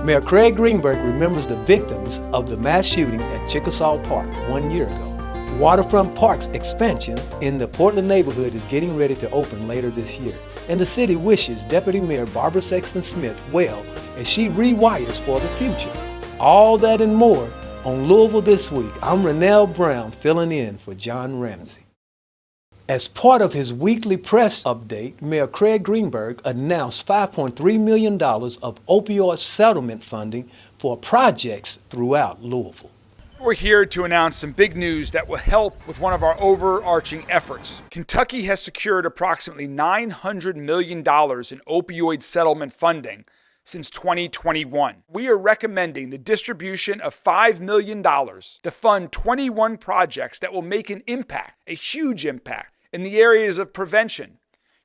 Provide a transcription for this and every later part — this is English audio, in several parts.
Mayor Craig Greenberg remembers the victims of the mass shooting at Chickasaw Park 1 year ago. Waterfront Park's expansion in the Portland neighborhood is getting ready to open later this year, and the city wishes Deputy Mayor Barbara Sexton Smith well as she rewires for the future. All that and more on Louisville This Week. I'm Renell Brown filling in for John Ramsey. As part of his weekly press update, Mayor Craig Greenberg announced $5.3 million of opioid settlement funding for projects throughout Louisville. We're here to announce some big news that will help with one of our overarching efforts. Kentucky has secured approximately $900 million in opioid settlement funding since 2021. We are recommending the distribution of $5 million to fund 21 projects that will make an impact, a huge impact, in the areas of prevention,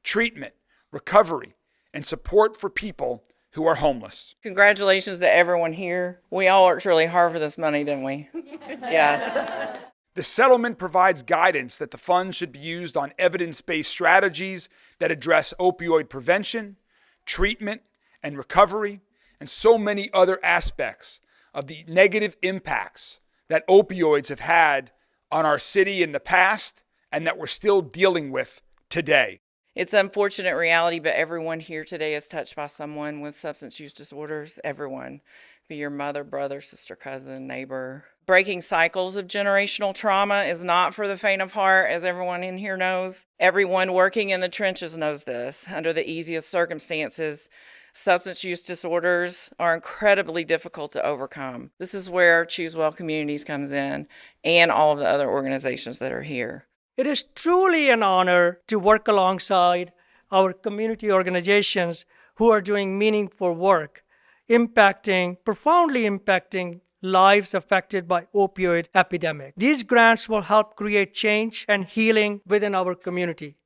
treatment, recovery, and support for people who are homeless. Congratulations to everyone here. We all worked really hard for this money, didn't we? Yeah. The settlement provides guidance that the funds should be used on evidence-based strategies that address opioid prevention, treatment, and recovery, and so many other aspects of the negative impacts that opioids have had on our city in the past and that we're still dealing with today. It's an unfortunate reality, but everyone here today is touched by someone with substance use disorders. Everyone. Be your mother, brother, sister, cousin, neighbor. Breaking cycles of generational trauma is not for the faint of heart, as everyone in here knows. Everyone working in the trenches knows this. Under the easiest circumstances, substance use disorders are incredibly difficult to overcome. This is where Choose Well Communities comes in and all of the other organizations that are here. It is truly an honor to work alongside our community organizations who are doing meaningful work, profoundly impacting lives affected by opioid epidemic. These grants will help create change and healing within our community.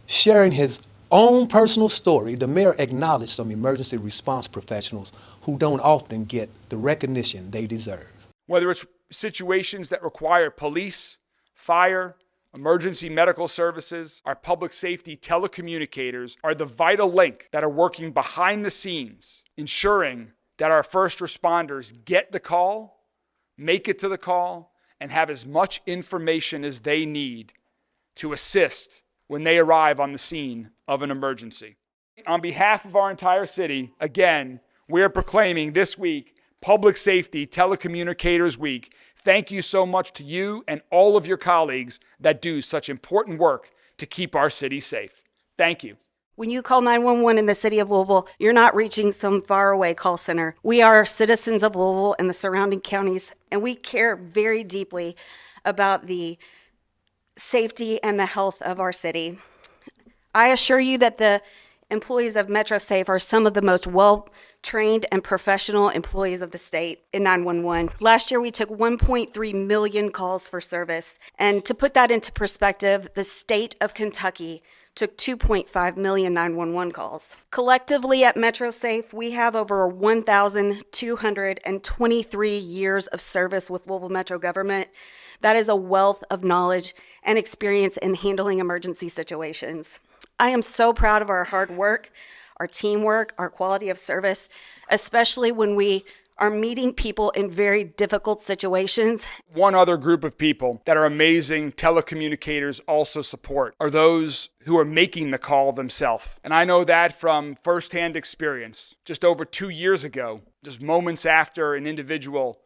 Sharing his own personal story, the mayor acknowledged some emergency response professionals who don't often get the recognition they deserve. Whether it's situations that require police, fire, emergency medical services, our public safety telecommunicators are the vital link that are working behind the scenes, ensuring that our first responders get the call, make it to the call, and have as much information as they need to assist when they arrive on the scene of an emergency. On behalf of our entire city, again, we're proclaiming this week Public Safety Telecommunicators Week. Thank you so much to you and all of your colleagues that do such important work to keep our city safe. Thank you. When you call 911 in the city of Louisville, you're not reaching some faraway call center. We are citizens of Louisville and the surrounding counties, and we care very deeply about the safety and the health of our city. I assure you that the employees of MetroSafe are some of the most well-trained and professional employees of the state in 911. Last year, we took 1.3 million calls for service. And to put that into perspective, the state of Kentucky took 2.5 million 911 calls. Collectively at MetroSafe, we have over 1,223 years of service with Louisville Metro government. That is a wealth of knowledge and experience in handling emergency situations. I am so proud of our hard work, our teamwork, our quality of service, especially when we are meeting people in very difficult situations. One other group of people that are amazing telecommunicators also support are those who are making the call themselves. And I know that from firsthand experience. Just over 2 years ago, just moments after an individual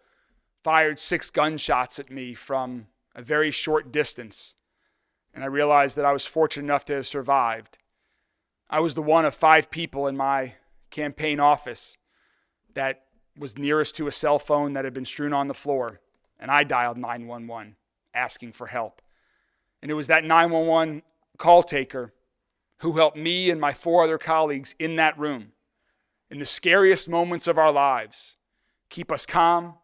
fired 6 gunshots at me from a very short distance, and I realized that I was fortunate enough to have survived. I was the one of 5 people in my campaign office that was nearest to a cell phone that had been strewn on the floor, and I dialed 911 asking for help. And it was that 911 call taker who helped me and my 4 other colleagues in that room, in the scariest moments of our lives, keep us calm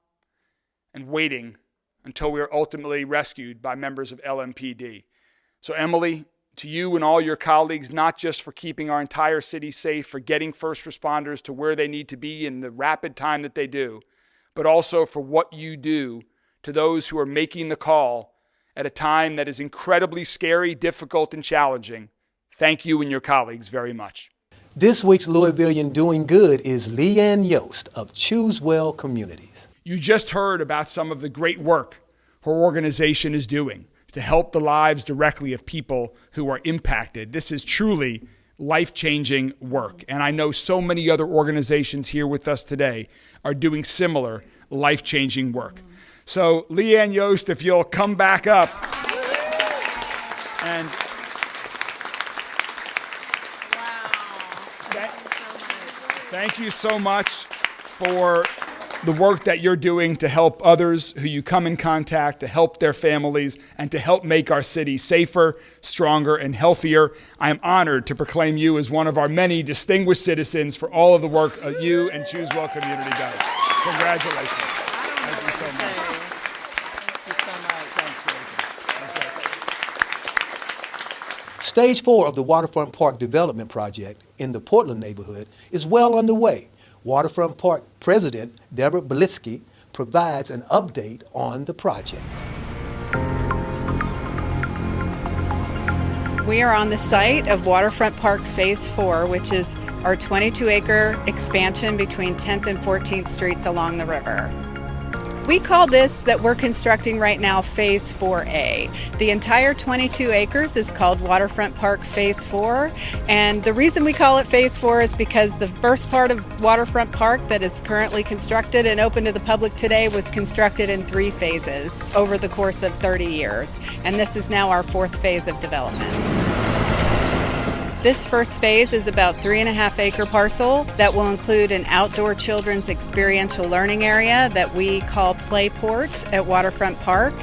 and waiting until we were ultimately rescued by members of LMPD. So Emily, to you and all your colleagues, not just for keeping our entire city safe, for getting first responders to where they need to be in the rapid time that they do, but also for what you do to those who are making the call at a time that is incredibly scary, difficult, and challenging. Thank you and your colleagues very much. This week's Louisvillian Doing Good is Leanne Yost of Choose Well Communities. You just heard about some of the great work her organization is doing to help the lives directly of people who are impacted. This is truly life-changing work. And I know so many other organizations here with us today are doing similar life-changing work. So Leanne Yost, if you'll come back up. And thank you so much for the work that you're doing to help others who you come in contact, to help their families, and to help make our city safer, stronger, and healthier. I am honored to proclaim you as one of our many distinguished citizens for all of the work you and Choose Well Community does. Congratulations. Thank you so much. Stage 4 of the Waterfront Park Development Project in the Portland neighborhood is well underway. Waterfront Park President Deborah Belitsky provides an update on the project. We are on the site of Waterfront Park Phase 4, which is our 22-acre expansion between 10th and 14th Streets along the river. We call this that we're constructing right now Phase 4A. The entire 22 acres is called Waterfront Park Phase 4, and the reason we call it Phase 4 is because the first part of Waterfront Park that is currently constructed and open to the public today was constructed in 3 phases over the course of 30 years, and this is now our 4th phase of development. This first phase is about 3.5 acre parcel that will include an outdoor children's experiential learning area that we call Playport at Waterfront Park.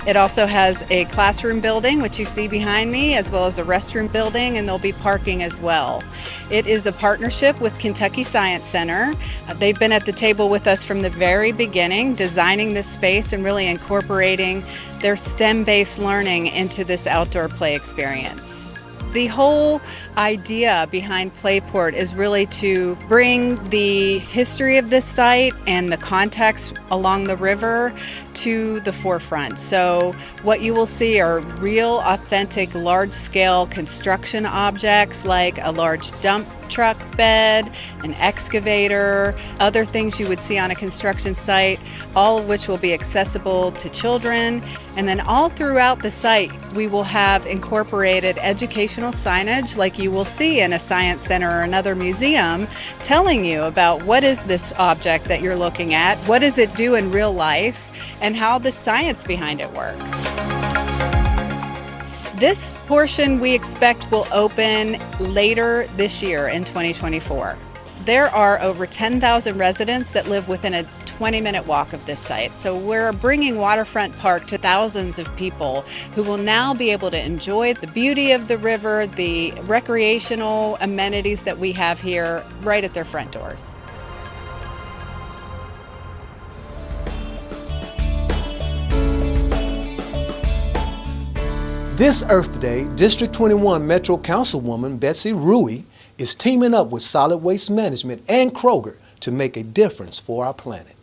It also has a classroom building, which you see behind me, as well as a restroom building, and there'll be parking as well. It is a partnership with Kentucky Science Center. They've been at the table with us from the very beginning, designing this space and really incorporating their STEM-based learning into this outdoor play experience. The whole idea behind Playport is really to bring the history of this site and the context along the river to the forefront. So what you will see are real, authentic, large-scale construction objects like a large dump truck bed, an excavator, other things you would see on a construction site, all of which will be accessible to children. And then all throughout the site, we will have incorporated educational signage like you will see in a science center or another museum, telling you about what is this object that you're looking at, what does it do in real life, and how the science behind it works. This portion we expect will open later this year in 2024. There are over 10,000 residents that live within a 20-minute walk of this site. So we're bringing Waterfront Park to thousands of people who will now be able to enjoy the beauty of the river, the recreational amenities that we have here right at their front doors. This Earth Day, District 21 Metro Councilwoman Betsy Rui is teaming up with Solid Waste Management and Kroger to make a difference for our planet.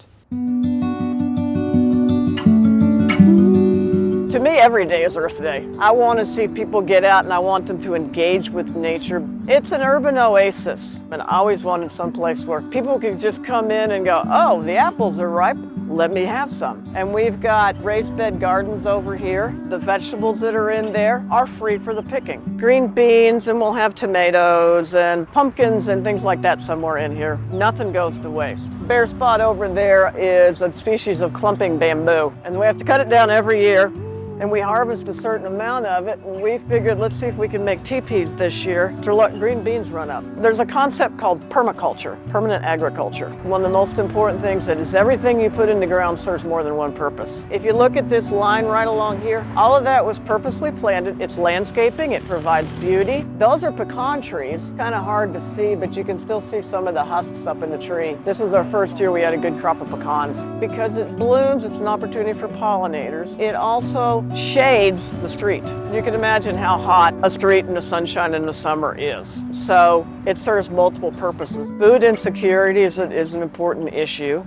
To me, every day is Earth Day. I want to see people get out and I want them to engage with nature. It's an urban oasis, and I always wanted someplace where people could just come in and go, oh, the apples are ripe, let me have some. And we've got raised bed gardens over here. The vegetables that are in there are free for the picking. Green beans, and we'll have tomatoes and pumpkins and things like that somewhere in here. Nothing goes to waste. Bare spot over there is a species of clumping bamboo, and we have to cut it down every year. And we harvest a certain amount of it, and we figured, let's see if we can make teepees this year to let green beans run up. There's a concept called permaculture, permanent agriculture. One of the most important things that is everything you put in the ground serves more than one purpose. If you look at this line right along here, all of that was purposely planted. It's landscaping, it provides beauty. Those are pecan trees, kind of hard to see, but you can still see some of the husks up in the tree. This was our first year we had a good crop of pecans. Because it blooms, it's an opportunity for pollinators. It also shades the street. You can imagine how hot a street in the sunshine in the summer is. So it serves multiple purposes. Food insecurity is an important issue,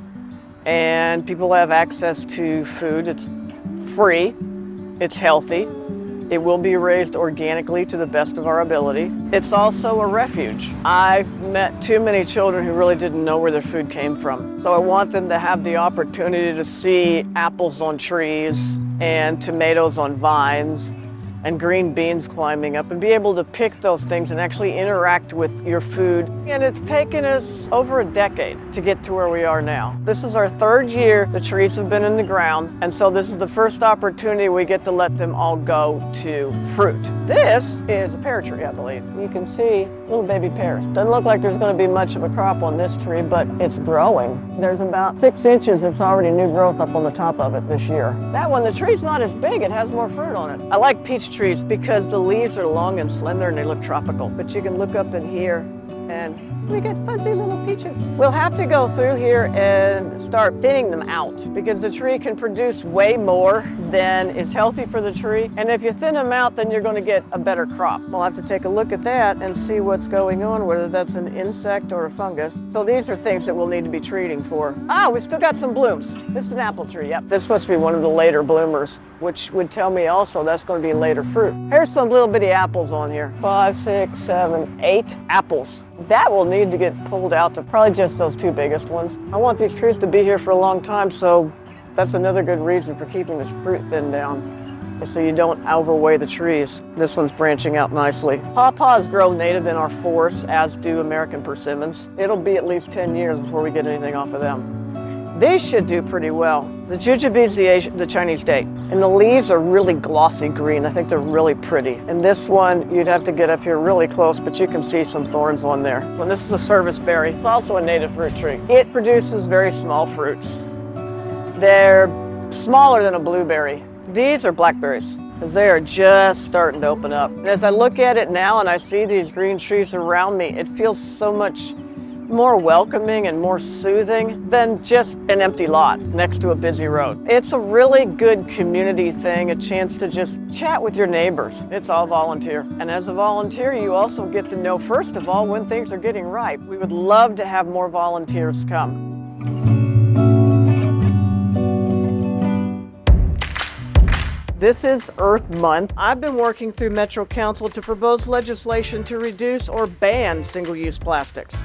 and people have access to food. It's free, it's healthy, It will be raised organically to the best of our ability. It's also a refuge. I've met too many children who really didn't know where their food came from. So I want them to have the opportunity to see apples on trees and tomatoes on vines and green beans climbing up and be able to pick those things and actually interact with your food. And it's taken us over a decade to get to where we are now. This is our third year the trees have been in the ground, and so this is the first opportunity we get to let them all go to fruit. This is a pear tree, I believe. You can see little baby pears. Doesn't look like there's going to be much of a crop on this tree, but it's growing. There's about 6 inches. It's already new growth up on the top of it this year. That one, the tree's not as big. It has more fruit on it. I like peach trees because the leaves are long and slender and they look tropical. But you can look up in here and we get fuzzy little peaches. We'll have to go through here and start thinning them out because the tree can produce way more than is healthy for the tree. And if you thin them out, then you're going to get a better crop. We'll have to take a look at that and see what's going on, whether that's an insect or a fungus. So these are things that we'll need to be treating for. Ah, we still got some blooms. This is an apple tree, yep. This must be one of the later bloomers, which would tell me also that's going to be later fruit. Here's some little bitty apples on here. 5, 6, 7, 8 apples. That will need to get pulled out to probably just those 2 biggest ones. I want these trees to be here for a long time, so that's another good reason for keeping this fruit thinned down, so you don't overweigh the trees. This one's branching out nicely. Pawpaws grow native in our forests, as do American persimmons. It'll be at least 10 years before we get anything off of them. These should do pretty well. The jujubes, the Chinese date, and the leaves are really glossy green. I think they're really pretty. And this one, you'd have to get up here really close, but you can see some thorns on there. And this is a service berry. It's also a native fruit tree. It produces very small fruits. They're smaller than a blueberry. These are blackberries, because they are just starting to open up. And as I look at it now and I see these green trees around me, it feels so much more welcoming and more soothing than just an empty lot next to a busy road. It's a really good community thing, a chance to just chat with your neighbors. It's all volunteer. And as a volunteer, you also get to know, first of all, when things are getting ripe. We would love to have more volunteers come. This is Earth Month. I've been working through Metro Council to propose legislation to reduce or ban single-use plastics.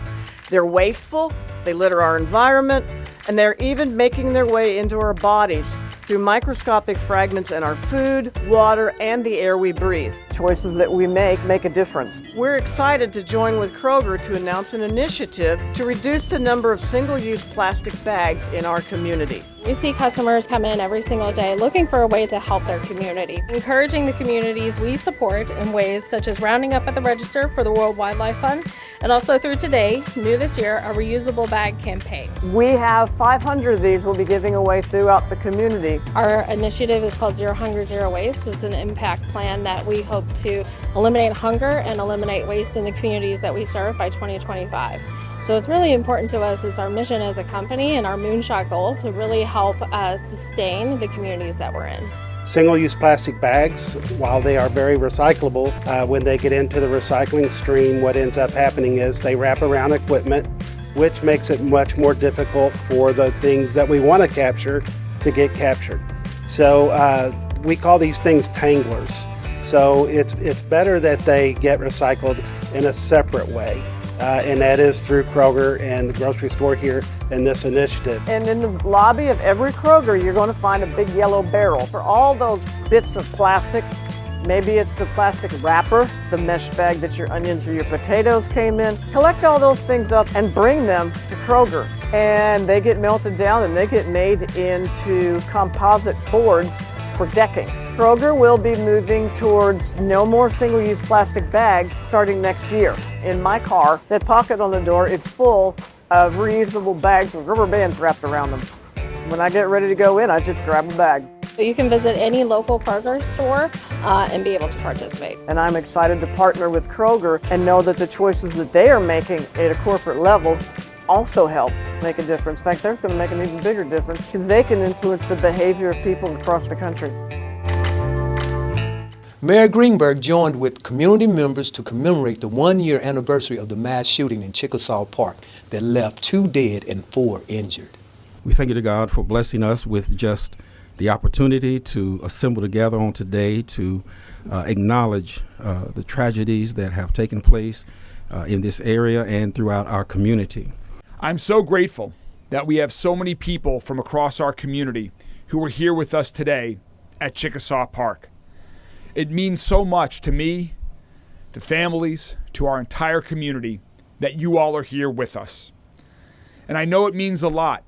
They're wasteful, they litter our environment, and they're even making their way into our bodies through microscopic fragments in our food, water, and the air we breathe. Choices that we make a difference. We're excited to join with Kroger to announce an initiative to reduce the number of single-use plastic bags in our community. We see customers come in every single day looking for a way to help their community, encouraging the communities we support in ways such as rounding up at the register for the World Wildlife Fund, and also through today, new this year, a reusable bag campaign. We have 500 of these we'll be giving away throughout the community. Our initiative is called Zero Hunger, Zero Waste. It's an impact plan that we hope to eliminate hunger and eliminate waste in the communities that we serve by 2025. So it's really important to us. It's our mission as a company and our moonshot goal to really help sustain the communities that we're in. Single-use plastic bags, while they are very recyclable, when they get into the recycling stream, what ends up happening is they wrap around equipment, which makes it much more difficult for the things that we want to capture to get captured. So we call these things tanglers. So it's better that they get recycled in a separate way. And that is through Kroger and the grocery store here in this initiative. And in the lobby of every Kroger, you're going to find a big yellow barrel for all those bits of plastic. Maybe it's the plastic wrapper, the mesh bag that your onions or your potatoes came in. Collect all those things up and bring them to Kroger. And they get melted down and they get made into composite boards for decking. Kroger will be moving towards no more single-use plastic bags starting next year. In my car, that pocket on the door is full of reusable bags with rubber bands wrapped around them. When I get ready to go in, I just grab a bag. So you can visit any local Kroger store and be able to participate. And I'm excited to partner with Kroger and know that the choices that they are making at a corporate level also help make a difference. In fact, they're going to make an even bigger difference because they can influence the behavior of people across the country. Mayor Greenberg joined with community members to commemorate the 1-year anniversary of the mass shooting in Chickasaw Park that left 2 dead and 4 injured. We thank you to God for blessing us with just the opportunity to assemble together on today to acknowledge the tragedies that have taken place in this area and throughout our community. I'm so grateful that we have so many people from across our community who are here with us today at Chickasaw Park. It means so much to me, to families, to our entire community that you all are here with us. And I know it means a lot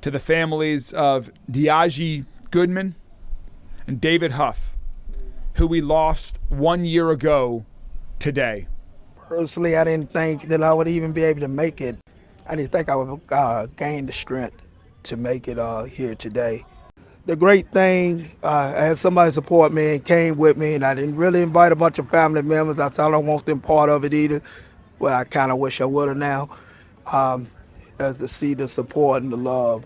to the families of Diaji Goodman and David Huff, who we lost 1 year ago today. Personally, I didn't think that I would even be able to make it. I didn't think I would gain the strength to make it here today. The great thing, I had somebody support me and came with me, and I didn't really invite a bunch of family members. I said I don't want them part of it either. Well, I kind of wish I would have now. As to see the support and the love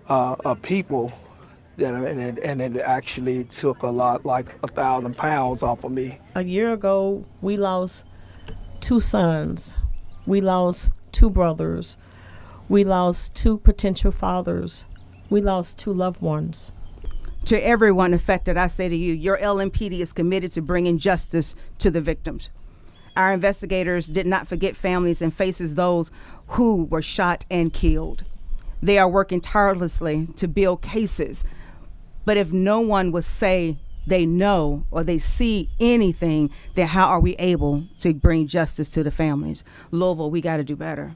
of people, and it actually took a lot, like 1,000 pounds off of me. A year ago, we lost 2 sons. We lost 2 brothers. We lost 2 potential fathers. We lost 2 loved ones. To everyone affected, I say to you, your LMPD is committed to bringing justice to the victims. Our investigators did not forget families and faces those who were shot and killed. They are working tirelessly to build cases. But if no one will say they know or they see anything, then how are we able to bring justice to the families? Louisville, we got to do better.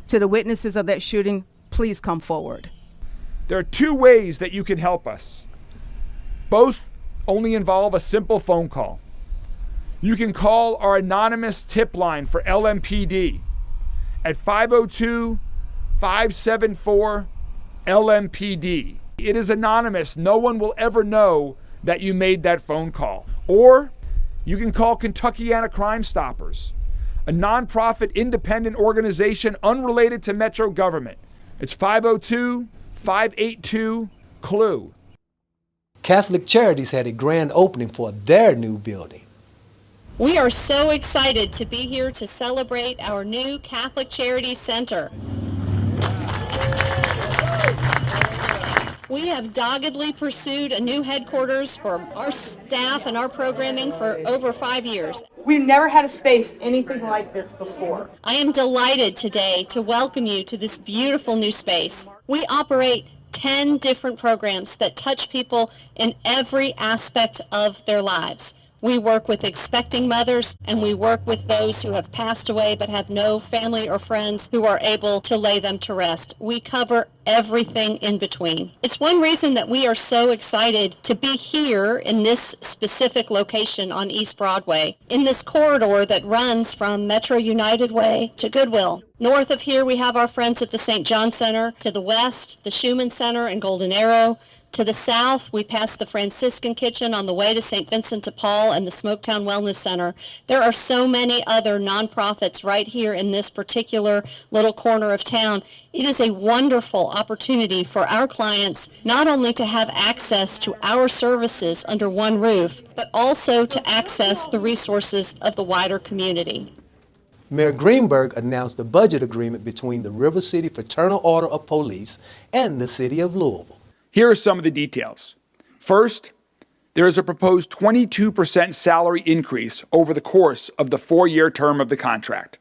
To the witnesses of that shooting, please come forward. There are 2 ways that you can help us. Both only involve a simple phone call. You can call our anonymous tip line for LMPD at 502-574-LMPD. It is anonymous. No one will ever know that you made that phone call. Or you can call Kentuckiana Crime Stoppers, a nonprofit independent organization unrelated to Metro government. It's 502-582-CLUE. Catholic Charities had a grand opening for their new building. We are so excited to be here to celebrate our new Catholic Charities Center. We have doggedly pursued a new headquarters for our staff and our programming for over 5 years. We've never had a space anything like this before. I am delighted today to welcome you to this beautiful new space. We operate 10 different programs that touch people in every aspect of their lives. We work with expecting mothers, and we work with those who have passed away but have no family or friends who are able to lay them to rest. We cover everything in between. It's one reason that we are so excited to be here in this specific location on East Broadway, in this corridor that runs from Metro United Way to Goodwill. North of here, we have our friends at the St. John Center. To the west, the Schumann Center and Golden Arrow. To the south, we pass the Franciscan Kitchen on the way to St. Vincent de Paul and the Smoketown Wellness Center. There are so many other nonprofits right here in this particular little corner of town. It is a wonderful opportunity for our clients not only to have access to our services under one roof, but also to access the resources of the wider community. Mayor Greenberg announced a budget agreement between the River City Fraternal Order of Police and the City of Louisville. Here are some of the details. First, there is a proposed 22% salary increase over the course of the 4-year term of the contract.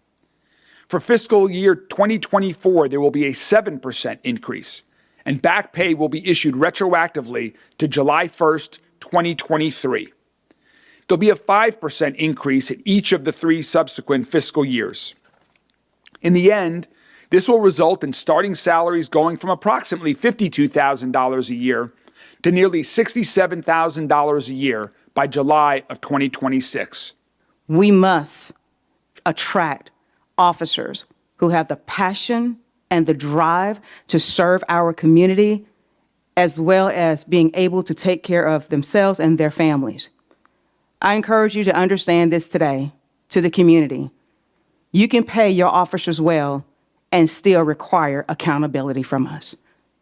For fiscal year 2024, there will be a 7% increase, and back pay will be issued retroactively to July 1st, 2023. There'll be a 5% increase in each of the 3 subsequent fiscal years. In the end, this will result in starting salaries going from approximately $52,000 a year to nearly $67,000 a year by July of 2026. We must attract officers who have the passion and the drive to serve our community, as well as being able to take care of themselves and their families. I encourage you to understand this today to the community. You can pay your officers well and still require accountability from us.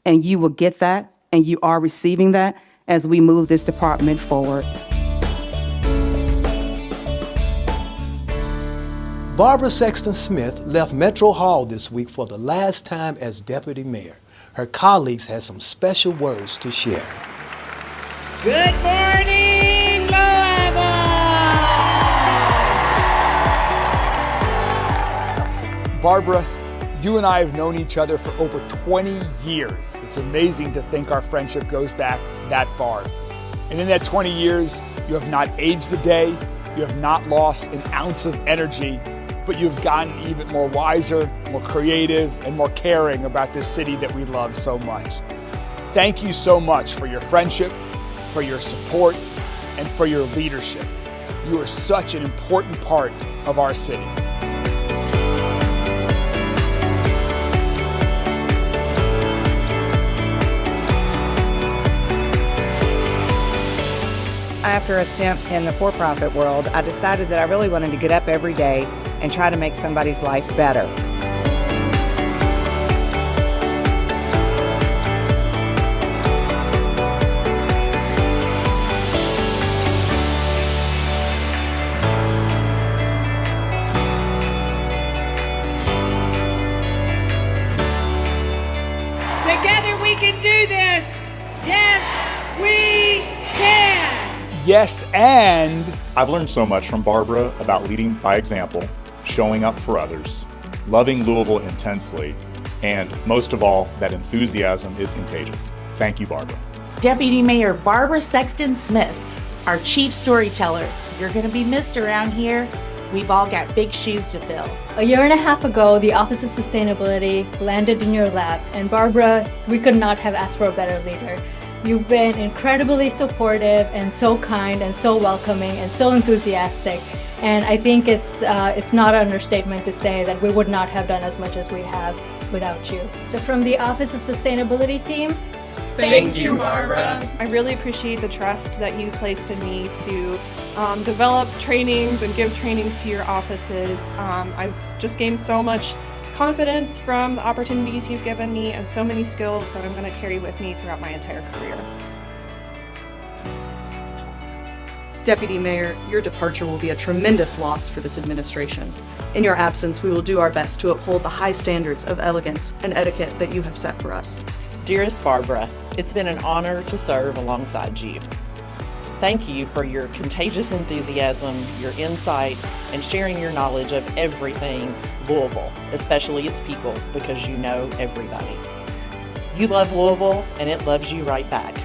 And you will get that, and you are receiving that as we move this department forward. Barbara Sexton Smith left Metro Hall this week for the last time as deputy mayor. Her colleagues had some special words to share. Good morning, Louisville! Barbara, you and I have known each other for over 20 years. It's amazing to think our friendship goes back that far. And in that 20 years, you have not aged a day, you have not lost an ounce of energy, but you've gotten even more wiser, more creative, and more caring about this city that we love so much. Thank you so much for your friendship, for your support, and for your leadership. You are such an important part of our city. After a stint in the for-profit world, I decided that I really wanted to get up every day and try to make somebody's life better. Together we can do this! Yes, we can! Yes, and I've learned so much from Barbara about leading by example, showing up for others, loving Louisville intensely, and most of all, that enthusiasm is contagious. Thank you, Barbara. Deputy Mayor Barbara Sexton Smith, our chief storyteller. You're going to be missed around here. We've all got big shoes to fill. A year and a half ago, the Office of Sustainability landed in your lap, and Barbara, we could not have asked for a better leader. You've been incredibly supportive and so kind and so welcoming and so enthusiastic. And I think it's not an understatement to say that we would not have done as much as we have without you. So from the Office of Sustainability team, thank you, Barbara. I really appreciate the trust that you placed in me to develop trainings and give trainings to your offices. I've just gained so much confidence from the opportunities you've given me and so many skills that I'm going to carry with me throughout my entire career. Deputy Mayor, your departure will be a tremendous loss for this administration. In your absence, we will do our best to uphold the high standards of elegance and etiquette that you have set for us. Dearest Barbara, it's been an honor to serve alongside you. Thank you for your contagious enthusiasm, your insight, and sharing your knowledge of everything Louisville, especially its people, because you know everybody. You love Louisville, and it loves you right back.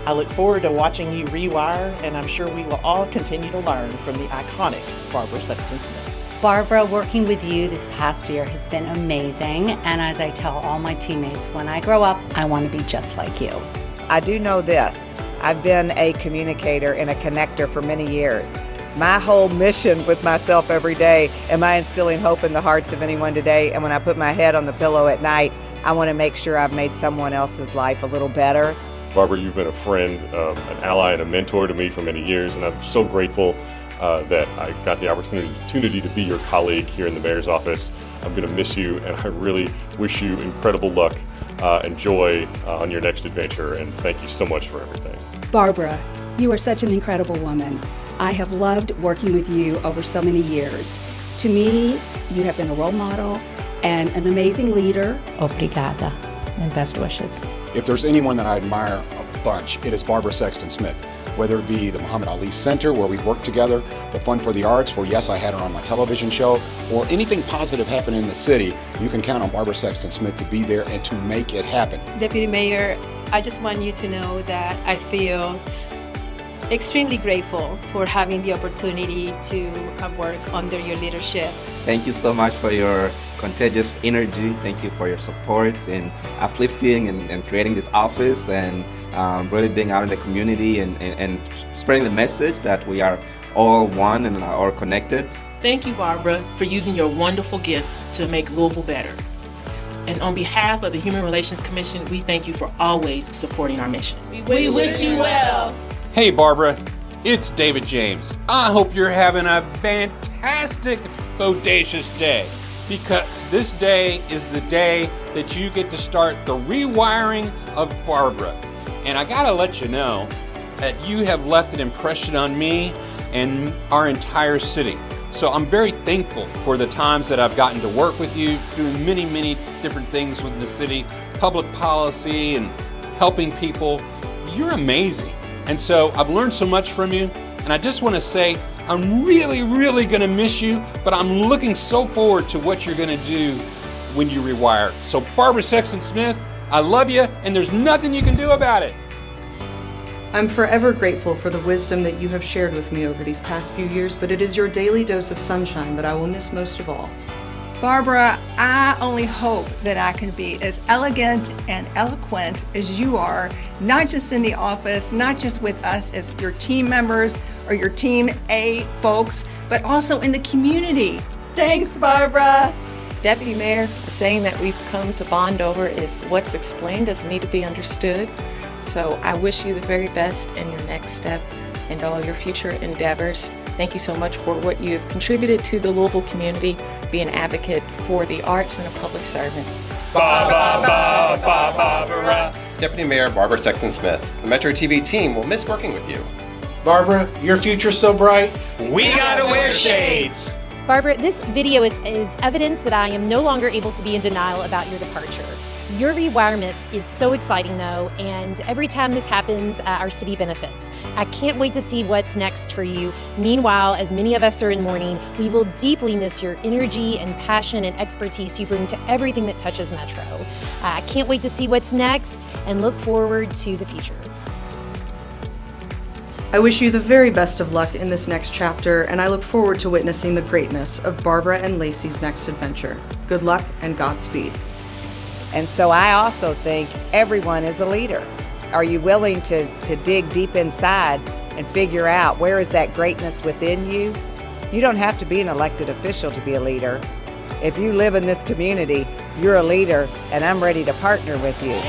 I look forward to watching you rewire, and I'm sure we will all continue to learn from the iconic Barbara Sexton Smith. Barbara, working with you this past year has been amazing, and as I tell all my teammates, when I grow up, I want to be just like you. I do know this. I've been a communicator and a connector for many years. My whole mission with myself every day, am I instilling hope in the hearts of anyone today? And when I put my head on the pillow at night, I want to make sure I've made someone else's life a little better. Barbara, you've been a friend, an ally, and a mentor to me for many years, and I'm so grateful that I got the opportunity to be your colleague here in the mayor's office. I'm going to miss you, and I really wish you incredible luck and joy on your next adventure, and thank you so much for everything. Barbara, you are such an incredible woman. I have loved working with you over so many years. To me, you have been a role model and an amazing leader. Obrigada, and best wishes. If there's anyone that I admire a bunch, it is Barbara Sexton Smith. Whether it be the Muhammad Ali Center, where we work together, the Fund for the Arts, where yes, I had her on my television show, or anything positive happening in the city, you can count on Barbara Sexton Smith to be there and to make it happen. Deputy Mayor, I just want you to know that I feel extremely grateful for having the opportunity to work under your leadership. Thank you so much for your contagious energy. Thank you for your support in uplifting and creating this office and really being out in the community and spreading the message that we are all one and are all connected. Thank you, Barbara, for using your wonderful gifts to make Louisville better. And on behalf of the Human Relations Commission, we thank you for always supporting our mission. We wish you well. Hey, Barbara, it's David James. I hope you're having a fantastic, bodacious day, because this day is the day that you get to start the rewiring of Barbara. And I gotta let you know that you have left an impression on me and our entire city. So I'm very thankful for the times that I've gotten to work with you, doing many, many different things with the city, public policy and helping people. You're amazing. And so I've learned so much from you. And I just want to say, I'm really, really going to miss you, but I'm looking so forward to what you're going to do when you rewire. So Barbara Sexton Smith, I love you, and there's nothing you can do about it. I'm forever grateful for the wisdom that you have shared with me over these past few years, but it is your daily dose of sunshine that I will miss most of all. Barbara, I only hope that I can be as elegant and eloquent as you are, not just in the office, not just with us as your team members or your Team A folks, but also in the community. Thanks, Barbara. Deputy Mayor, saying that we've come to bond over is what's explained doesn't need to be understood. So I wish you the very best in your next step and all your future endeavors. Thank you so much for what you have contributed to the Louisville community. Be an advocate for the arts and a public servant. Barbara. Deputy Mayor Barbara Sexton Smith, the Metro TV team will miss working with you. Barbara, your future's so bright. We gotta wear shades. Barbara, this video is evidence that I am no longer able to be in denial about your departure. Your rewirement is so exciting though, and every time this happens, our city benefits. I can't wait to see what's next for you. Meanwhile, as many of us are in mourning, we will deeply miss your energy and passion and expertise you bring to everything that touches Metro. I can't wait to see what's next and look forward to the future. I wish you the very best of luck in this next chapter, and I look forward to witnessing the greatness of Barbara and Lacey's next adventure. Good luck and Godspeed. And so I also think everyone is a leader. Are you willing to dig deep inside and figure out where is that greatness within you? You don't have to be an elected official to be a leader. If you live in this community, you're a leader, and I'm ready to partner with you.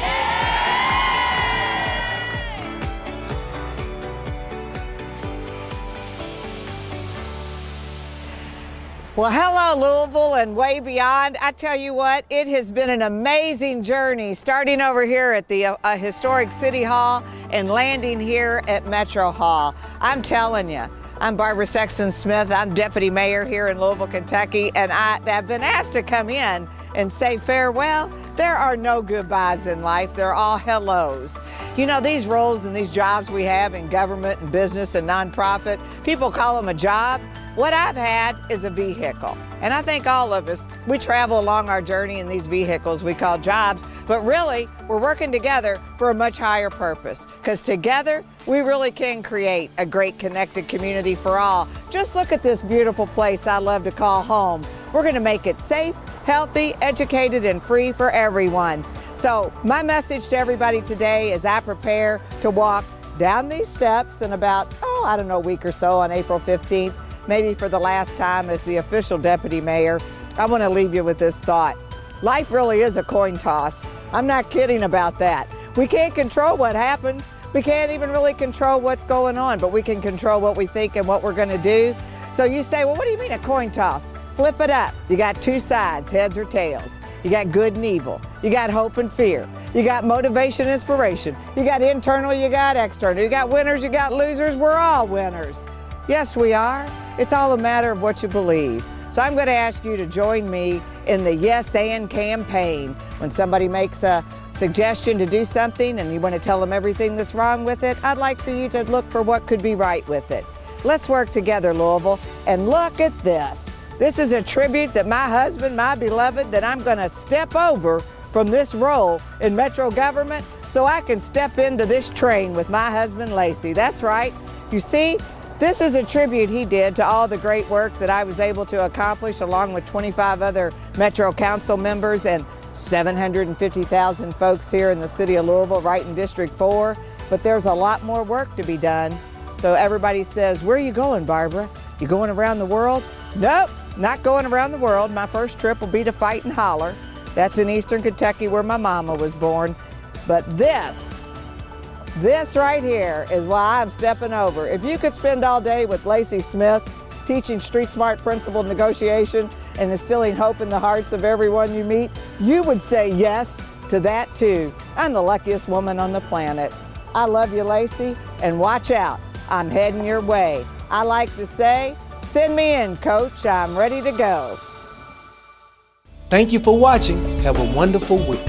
Well, hello, Louisville and way beyond. I tell you what, it has been an amazing journey, starting over here at the historic City Hall and landing here at Metro Hall. I'm telling you, I'm Barbara Sexton Smith. I'm Deputy Mayor here in Louisville, Kentucky, and I've been asked to come in and say farewell. There are no goodbyes in life. They're all hellos. You know, these roles and these jobs we have in government and business and nonprofit, people call them a job. What I've had is a vehicle. And I think all of us, we travel along our journey in these vehicles we call jobs, but really, we're working together for a much higher purpose. Because together, we really can create a great connected community for all. Just look at this beautiful place I love to call home. We're gonna make it safe, healthy, educated, and free for everyone. So my message to everybody today as I prepare to walk down these steps in about, a week or so on April 15th, maybe for the last time as the official deputy mayor, I want to leave you with this thought. Life really is a coin toss. I'm not kidding about that. We can't control what happens. We can't even really control what's going on, but we can control what we think and what we're going to do. So you say, well, what do you mean a coin toss? Flip it up. You got two sides, heads or tails. You got good and evil. You got hope and fear. You got motivation, inspiration. You got internal, you got external. You got winners, you got losers. We're all winners. Yes, we are. It's all a matter of what you believe. So I'm going to ask you to join me in the Yes and campaign. When somebody makes a suggestion to do something and you want to tell them everything that's wrong with it, I'd like for you to look for what could be right with it. Let's work together, Louisville, and look at this. This is a tribute that my husband, my beloved, that I'm going to step over from this role in Metro government so I can step into this train with my husband, Lacey. That's right. You see, this is a tribute he did to all the great work that I was able to accomplish along with 25 other Metro Council members and 750,000 folks here in the city of Louisville, right in District 4. But there's a lot more work to be done. So everybody says, where are you going, Barbara? You going around the world? Nope, not going around the world. My first trip will be to Fight and Holler. That's in Eastern Kentucky where my mama was born. But this right here is why I'm stepping over. If you could spend all day with Lacey Smith, teaching street smart principled negotiation and instilling hope in the hearts of everyone you meet, you would say yes to that too. I'm the luckiest woman on the planet. I love you, Lacey, and watch out. I'm heading your way. I like to say, Send me in, Coach. I'm ready to go. Thank you for watching. Have a wonderful week.